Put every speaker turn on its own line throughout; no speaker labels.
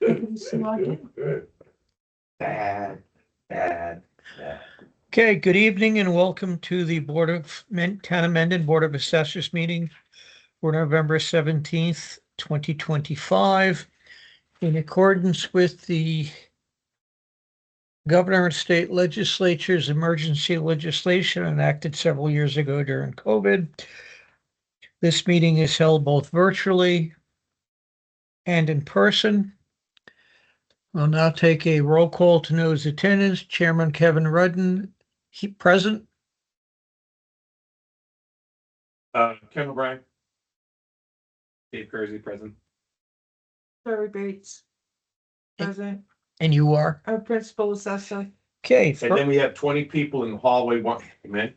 Bad.
Okay, good evening and welcome to the Town of Mendon Board of Assessors meeting for November 17th, 2025. In accordance with the Governor and State Legislature's emergency legislation enacted several years ago during COVID, this meeting is held both virtually and in person. I'll now take a roll call to know his attendance. Chairman Kevin Rudden, present.
Ken O'Brien. Dave Kersey, present.
Terry Bates, present.
And you are?
Our principal assessor.
Okay.
And then we have 20 people in the hallway wanting to come in.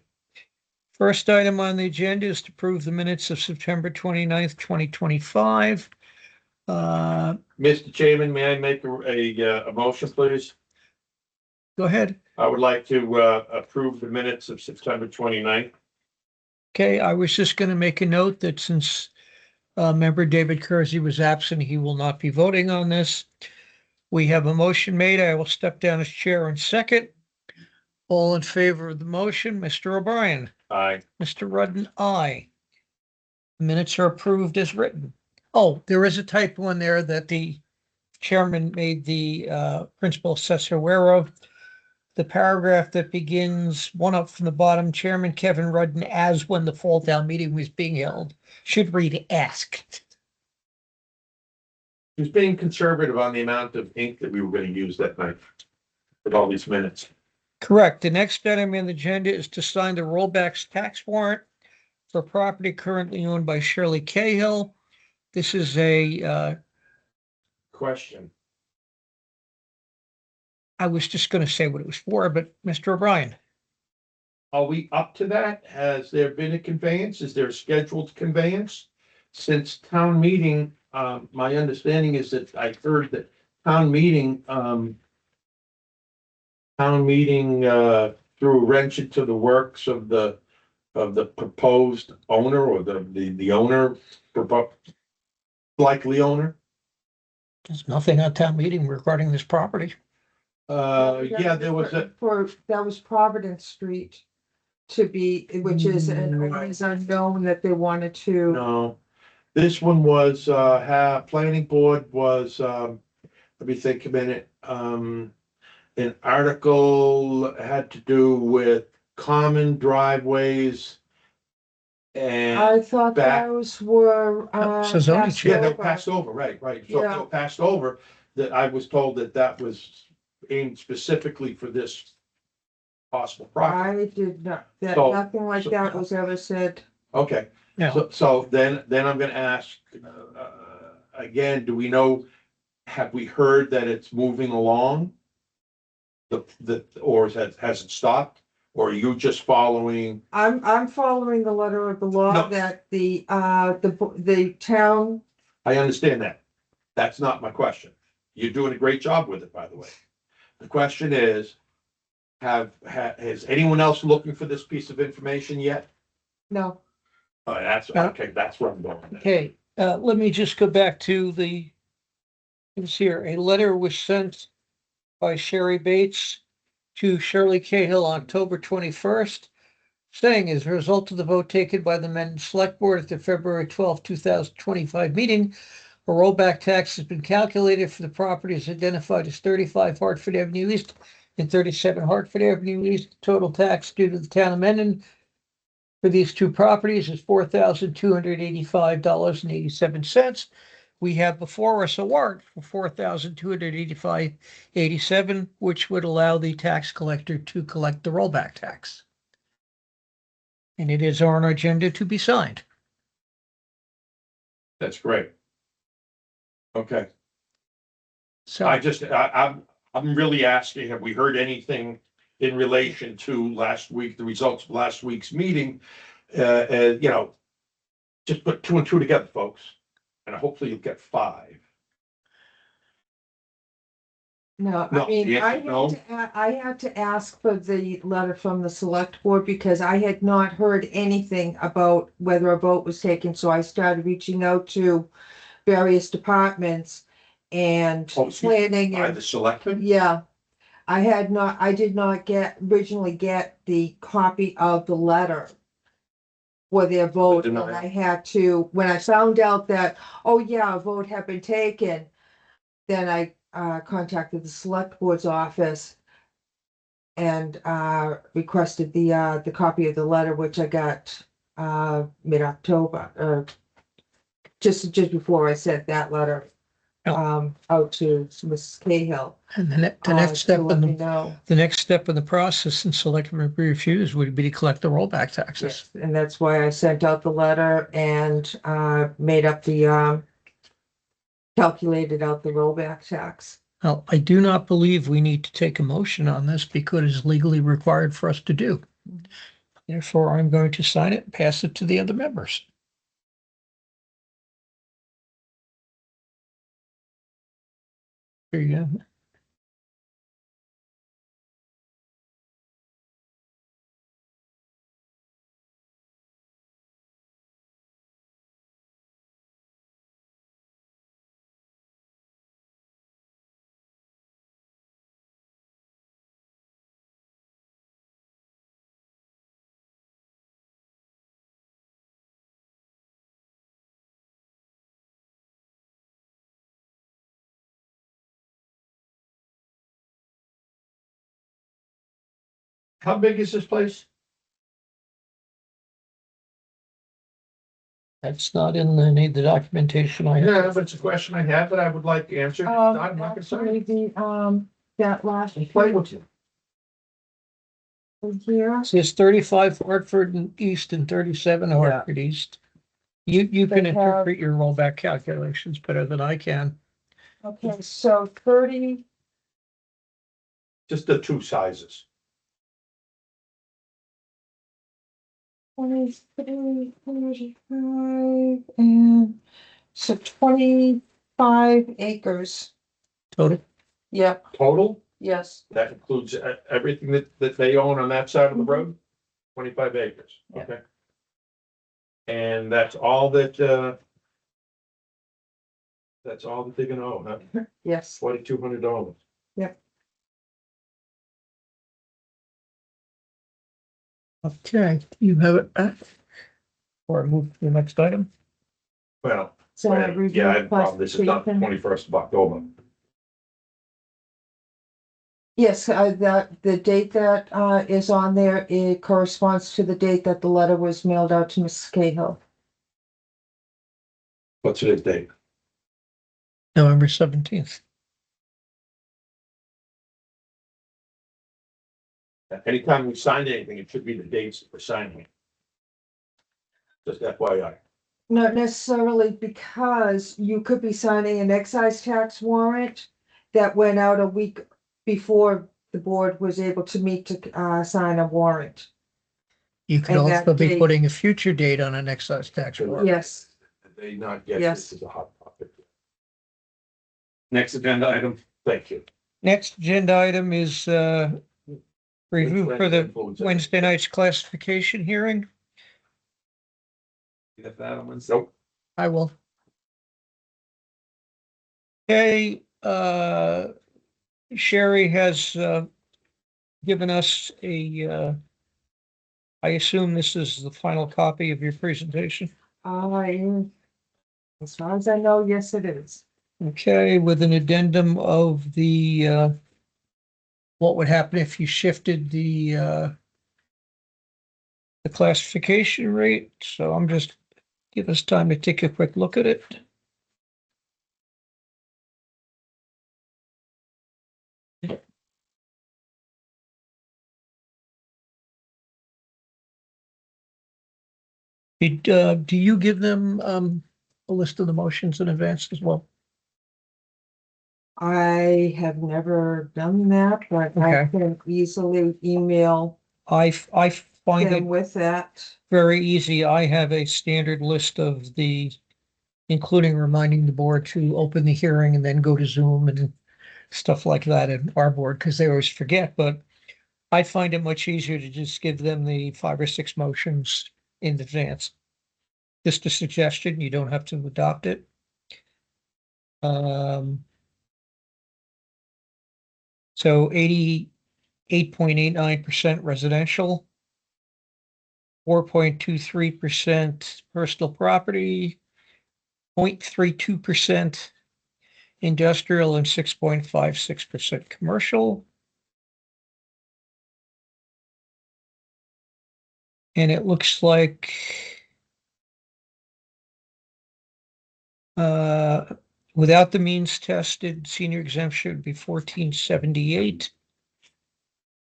First item on the agenda is to approve the minutes of September 29th, 2025.
Mr. Chairman, may I make a motion, please?
Go ahead.
I would like to approve the minutes of September 29th.
Okay, I was just going to make a note that since member David Kersey was absent, he will not be voting on this. We have a motion made. I will step down as chair in second. All in favor of the motion, Mr. O'Brien.
Aye.
Mr. Rudden, aye. Minutes are approved as written. Oh, there is a typo in there that the chairman made the principal assessor aware of. The paragraph that begins one up from the bottom, Chairman Kevin Rudden, as when the fall down meeting was being held, should read asked.
He was being conservative on the amount of ink that we were going to use that night with all these minutes.
Correct. The next item on the agenda is to sign the rollbacks tax warrant for property currently owned by Shirley Cahill. This is a
question.
I was just going to say what it was for, but Mr. O'Brien.
Are we up to that? Has there been a conveyance? Is there a scheduled conveyance? Since town meeting, my understanding is that I heard that town meeting threw a wrench into the works of the proposed owner or the owner, likely owner.
There's nothing on town meeting regarding this property.
Yeah, there was
that was Providence Street to be, which is unknown that they wanted to.
No, this one was, planning board was, let me think a minute. An article had to do with common driveways. And
I thought
back-
those were,
So zoning
passed
change.
yeah, they were
over.
passed over, right. So they
Yeah.
were passed over, that I was told that was aimed specifically for this possible property.
I did not,
So-
nothing like that was ever said.
Okay,
Yeah.
so then I'm gonna ask, again, do we know, have we heard that it's moving along? Or has it stopped? Or are you just following?
I'm following the letter of the law
No.
that the town.
I understand that. That's not my question. You're doing a great job with it, by the way. The question is, has anyone else looking for this piece of information yet?
No,
Oh, that's, okay, that's where I'm going.
Okay, let me just go back to it's here. A letter was sent by Sherry Bates to Shirley Cahill on October 21st, saying as a result of the vote taken by the Mendon Select Board at the February 12, 2025 meeting, a rollback tax has been calculated for the properties identified as 35 Hartford Avenue East and 37 Hartford Avenue East. The total tax due to the town of Mendon for these two properties is $4,285.87. We have before us a warrant for $4,285.87, which would allow the tax collector to collect the rollback tax. And it is on our agenda to be signed.
That's great. Okay,
So
I'm really asking, have we heard anything in relation to last week, the results of last week's meeting? Just put 2 and 2 together, folks, and hopefully you'll get 5.
no,
No,
I mean,
the answer is
I had to ask for the letter from the select board because I had not heard anything about whether a vote was taken, so I started reaching out to various departments. and
Oh, excuse-
planning.
By
And
the selectmen?
yeah, I did not originally get the copy of the letter for their vote, and
denial.
I had to, when I found out that, oh yeah, a vote had been taken, then I contacted the select board's office and requested the copy of the letter, which I got mid-October, just before I sent that letter out to Mrs. Cahill.
And the next step
to let
in
me
the,
know.
the next step in the process, and selectmen refuse, would be to collect the rollback taxes.
Yes, and that's why I sent out the letter and made up the calculated out the rollback tax.
Now, I do not believe we need to take a motion on this because it is legally required for us to do. Therefore, I'm going to sign it and pass it to the other members. There you go.
How big is this place?
That's not in any of the documentation I have.
Yeah, but it's a question I had that I would like answered. I'm not
Actually,
concerned.
that last
I'll play with you.
here.
It says 35 Hartford and East and 37 Hartford East. You can
They have-
interpret your rollback calculations better than I can.
Okay, so 30,
Just the two sizes.
23, 35, and so 25 acres.
Total.
Yep,
Total?
yes,
That includes everything that they own on that side of the road? 25 acres,
Yeah.
okay. And that's all that they're gonna own, huh?
yes.
$4,200.
Okay, you have it back. Or move to the next item.
Well,
So I
yeah,
reviewed
I have a problem. This is not the
classification.
21st of October.
Yes, the date that is on there, it corresponds to the date that the letter was mailed out to Mrs. Cahill.
What's today's date?
November 17th.
Anytime we sign anything, it should be the dates that we're signing it. Just FYI.
Not necessarily, because you could be signing an excise tax warrant that went out a week before the board was able to meet to sign a warrant.
You could
And that
also be
date-
putting a future date on an excise tax warrant.
Yes,
Did they not get
Yes.
this as a hot topic? Next agenda item, thank you.
Next agenda item is review for the Wednesday night's classification hearing.
Get that on Wednesday? Nope.
I will. Okay, Sherry has given us I assume this is the final copy of your presentation.
as far as I know, yes, it is.
Okay, with an addendum of the what would happen if you shifted the classification rate. So I'm just give us time to take a quick look at it. Do you give them a list of the motions in advance as well?
I have never done that, but I
Okay.
can easily email
I find
them
it
with that.
very easy. I have a standard list of including reminding the board to open the hearing and then go to Zoom and stuff like that in our board, because they always forget, but I find it much easier to just give them the 5 or 6 motions in advance. Just a suggestion, you don't have to adopt it. So 88.89% residential, 4.23% personal property, 0.32% industrial, and 6.56% commercial. And it looks like without the means tested, senior exemption would be 1478.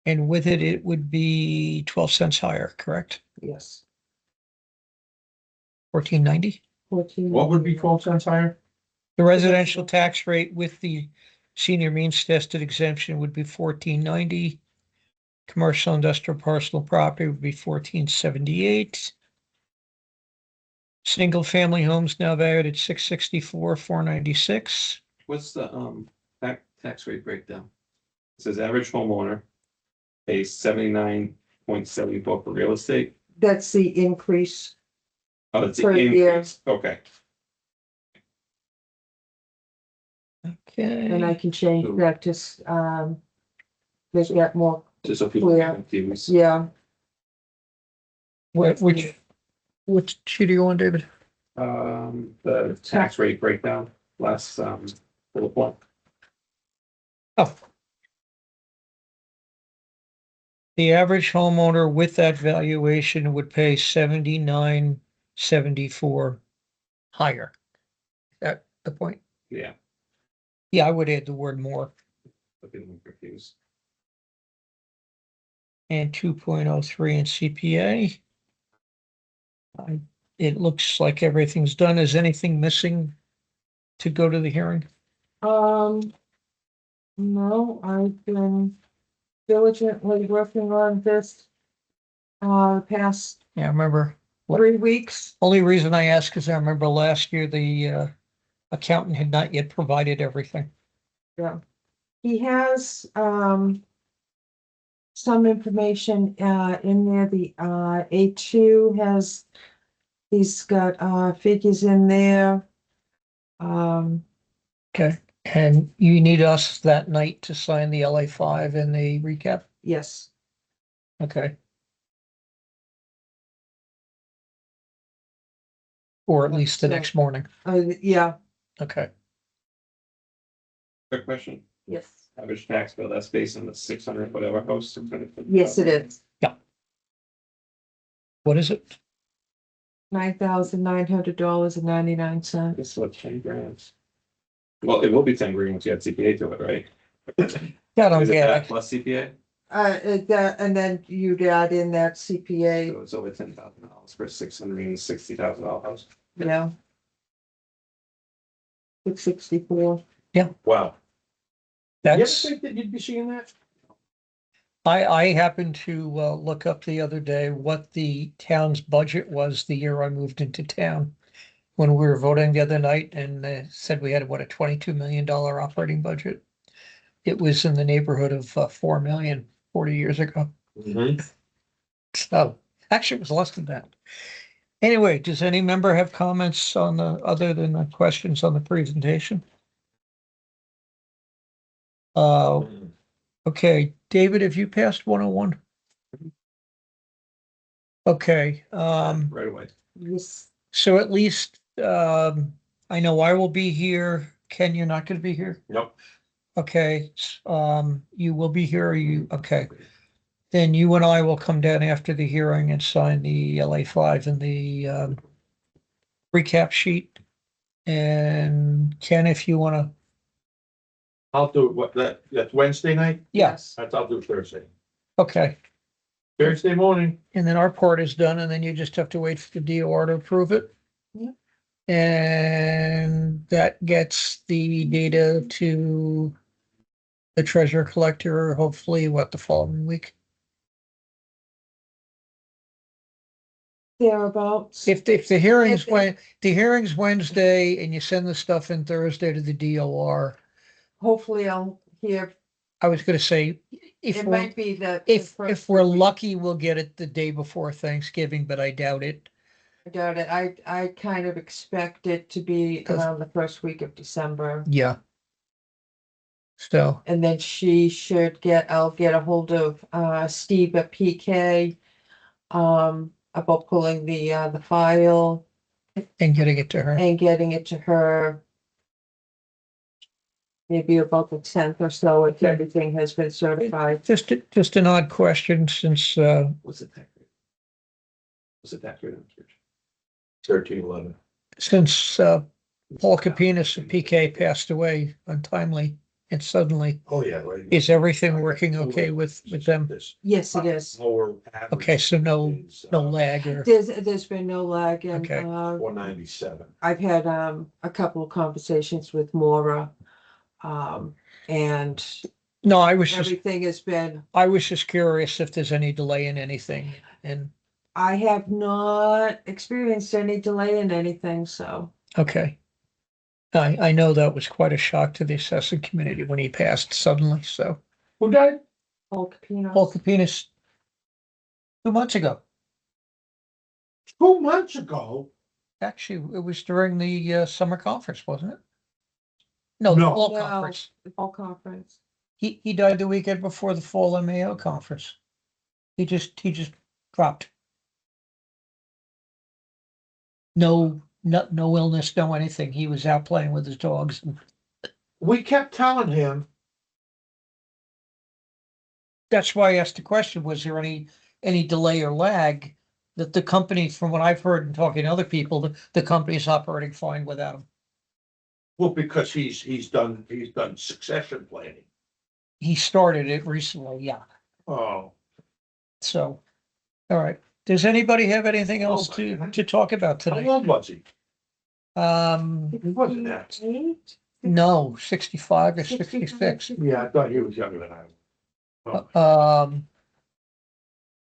And with it, it would be 12 cents higher, correct?
Yes.
1490.
14.
What would be 12 cents higher?
The residential tax rate with the senior means tested exemption would be 1490. Commercial industrial personal property would be 1478. Single family homes now valued at 664, 496.
What's the tax rate breakdown? It says average homeowner pays 79.74 for real estate.
That's the increase.
Oh, it's the
Per year.
increase. Okay.
And I
Okay.
can change that to, make that more,
Just so people
Clear.
are confused.
yeah.
Which sheet are you on, David?
The tax rate breakdown, last bullet point.
Oh. The average homeowner with that valuation would pay 79.74 higher. That the point?
Yeah,
Yeah, I would add the word more.
I'm getting confused.
And 2.03 in CPA. It looks like everything's done. Is anything missing to go to the hearing?
No, I've been diligently working on this, the past
Yeah, I remember.
3 weeks.
Only reason I ask is I remember last year the accountant had not yet provided everything.
Yeah. He has, some information, in there. The, A2 has, he's got, figures in there.
Okay. And you need us that night to sign the LA5 and the recap?
Yes.
Okay. Or at least the
So-
next morning.
Yeah,
Okay.
Quick question,
yes.
average tax bill, that's based on the 600 whatever house. 600.
Yes, it is.
What is it?
$9,900.99.
It's what, 10 grand? Well, it will be 10 grand once you add CPA to it, right?
Yeah, I don't
Is it
get
that
it.
plus CPA?
That, and then you'd add in that CPA,
So it's over $10,000 for a $660,000 house.
yeah. 664.
Wow.
You ever
That's,
think that you'd be seeing that?
I happened to look up the other day what the town's budget was the year I moved into town. When we were voting the other night and they said we had, what, a $22 million operating budget. It was in the neighborhood of 4 million 40 years ago. So actually it was less than that. Anyway, does any member have comments on the, other than the questions on the presentation? Okay, David, have you passed 101? Okay,
Right away.
Yes,
so at least, I know I will be here. Ken, you're not gonna be here?
Nope.
Okay, you will be here, or you, okay. Then you and I will come down after the hearing and sign the LA5 and the, recap sheet. And Ken, if you wanna,
I'll do it, that's Wednesday night?
yes.
I'll do Thursday.
okay.
Thursday morning.
And then our part is done, and then you just have to wait for the DOR to approve it.
Yeah.
And that gets the data to the treasurer collector, hopefully, what, the following week?
Thereabouts.
If the hearings,
If-
when, the hearing's Wednesday and you send the stuff in Thursday to the DOR,
Hopefully I'll hear,
I was gonna say, if
it
we're,
might be that.
if we're lucky, we'll get it the day before Thanksgiving, but I doubt it.
I doubt it. I kind of expect it to be
'Cause-
around the first week of December.
Yeah. So,
And then I'll get a hold of, Steve at PK, about pulling the file
and getting it to her.
and getting it to her. Maybe about the 10th or so, if everything has been certified.
Just an odd question since,
What's the tax rate? What's the tax rate on church?
1311.
since, Paul Capinas of PK passed away untimely and suddenly.
Oh, yeah, right.
Is everything working okay with them?
Yes, it is.
Lower average
Okay, so no
is,
lag or,
There's been no lag, and,
Okay.
497.
I've had, a couple of conversations with Maura. And
no,
everything has been,
I was just curious if there's any delay in anything and,
I have not experienced any delay in anything, so.
okay. I know that was quite a shock to the assessing community when he passed suddenly, so.
Who died?
Paul Capino.
Paul Capinas 2 months ago.
2 months ago?
Actually, it was during the summer conference, wasn't it? No, the
No.
fall
No.
conference.
The fall conference.
He died the weekend before the fall MAO conference. He just dropped. No illness, no anything. He was out playing with his dogs.
We kept telling him,
That's why I asked the question, was there any delay or lag? That the company, from what I've heard and talking to other people, the company is operating fine without him.
well, because he's done succession planning.
He started it recently, yeah.
Oh,
So, all right. Does anybody have anything else
Oh, my God.
to talk about
how
tonight?
old was he?
He
wasn't that.
No, 65 or
65,
66.
Yeah, I thought he was younger than I was. Oh.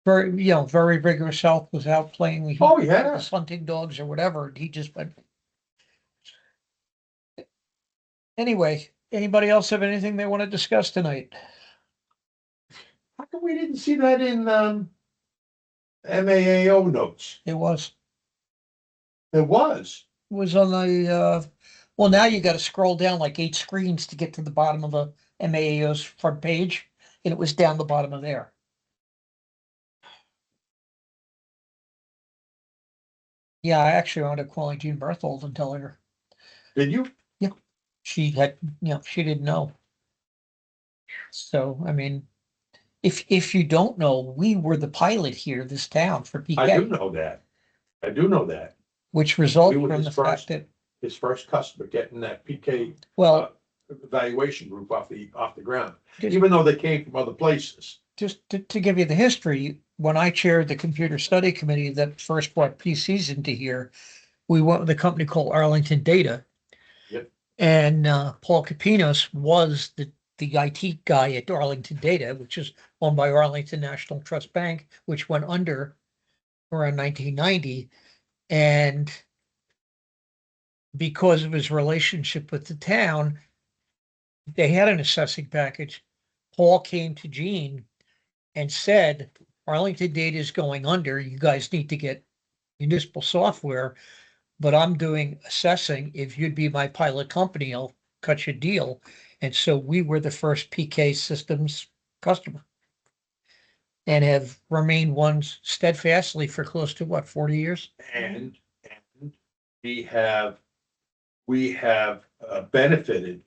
Very vigorous health, was out playing.
Oh, yeah.
was hunting dogs or whatever. And he just went. Anyway, anybody else have anything they want to discuss tonight?
How come we didn't see that in, MAAO notes?
It was
It was.
on the well, now you got to scroll down like 8 screens to get to the bottom of the MAAO's front page, and it was down the bottom of there. Yeah, I actually wound up calling Jean Berthold and telling her
Did you?
she had, she didn't know. So, I mean, if you don't know, we were the pilot here, this town for
I do
PK,
know that. I do know that.
which resulted
We were
from
his
the fact
first-
that,
His first customer getting that PK
well,
evaluation group off the ground,
Just-
even though they came from other places.
just to give you the history, when I chaired the computer study committee that first brought PCs into here, we went with a company called Arlington Data.
Yep.
And Paul Capinos was the IT guy at Arlington Data, which is owned by Arlington National Trust Bank, which went under around 1990. And because of his relationship with the town, they had an assessing package. Paul came to Gene and said, Arlington Data is going under. You guys need to get municipal software, but I'm doing assessing. If you'd be my pilot company, I'll cut you a deal. And so we were the first PK Systems customer and have remained ones steadfastly for close to 40 years?
And we have benefited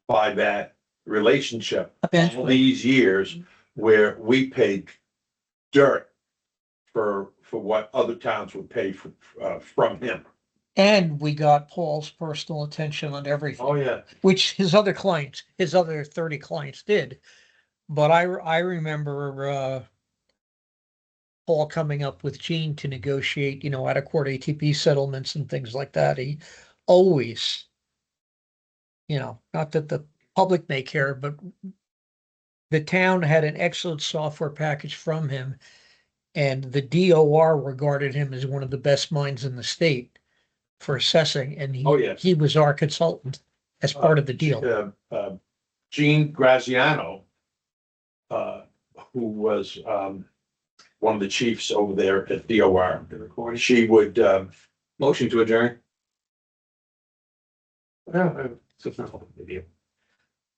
by that relationship all
Eventually.
these years where we paid dirt for what other towns would pay from him.
And we got Paul's personal attention on everything.
Oh, yeah.
Which his other 30 clients did. But I remember Paul coming up with Gene to negotiate, out of court ATP settlements and things like that. He always, not that the public may care, but the town had an excellent software package from him. And the DOR regarded him as one of the best minds in the state for assessing. And
Oh, yes.
he was our consultant as part of the deal.
Gene Graziano, who was one of the chiefs over there at DOR,
The recording.
she would,
Motion to adjourn.
well,
So it's not a video.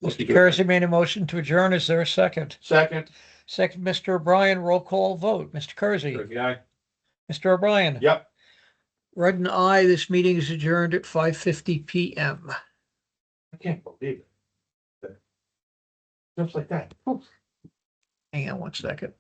Mr. Kersey made a motion to adjourn. Is there a second?
Second,
Second, Mr. O'Brien, roll call vote. Mr. Kersey,
Yeah.
Mr. O'Brien.
yep.
Rudd and I, this meeting is adjourned at 5:50 PM.
I can't believe it. Just like that.
Hang on one second.